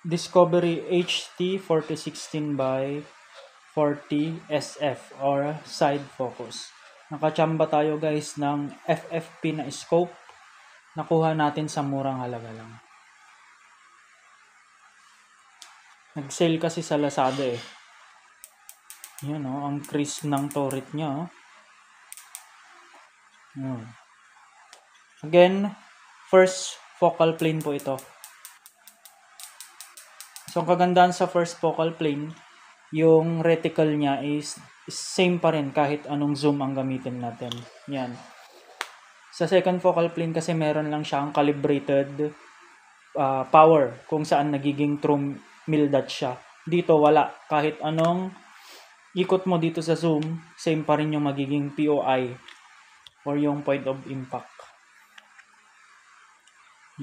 Discovery HT4016 by 40 SF or side focus. Nakachamba tayo guys ng FFP na scope. Nakuha natin sa murang halaga lang. Nag-sale kasi sa Lazada eh. Yan o, ang crease ng turret niya. Again, first focal plane po ito. So, ang kagandahan sa first focal plane, yung reticle niya is same pa rin kahit anong zoom ang gamitin natin. Yan. Sa second focal plane kasi meron lang siyang calibrated power kung saan nagiging true mil dot siya. Dito wala. Kahit anong ikot mo dito sa zoom, same pa rin yung magiging POI or yung point of impact.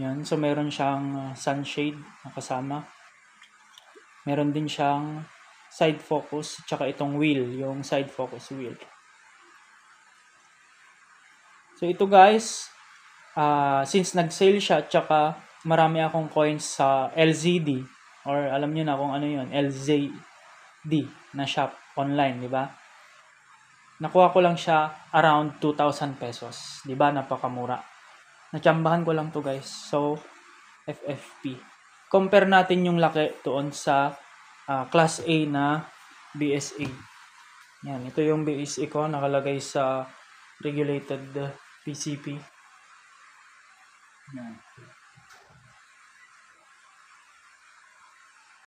Yan. So, meron siyang sunshade na kasama. Meron din siyang side focus, tsaka itong wheel, yung side focus wheel. So, ito guys, since nag-sale siya, tsaka marami akong coins sa LZD, or alam nyo na kung ano yun, LZD na shop online, di ba? Nakuha ko lang siya around 2,000 pesos. Di ba? Napakamura. Natsambahan ko lang to guys. So, FFP. Compare natin yung laki doon sa Class A na BSA. Yan, ito yung BSA ko. Nakalagay sa regulated PCP. Yan.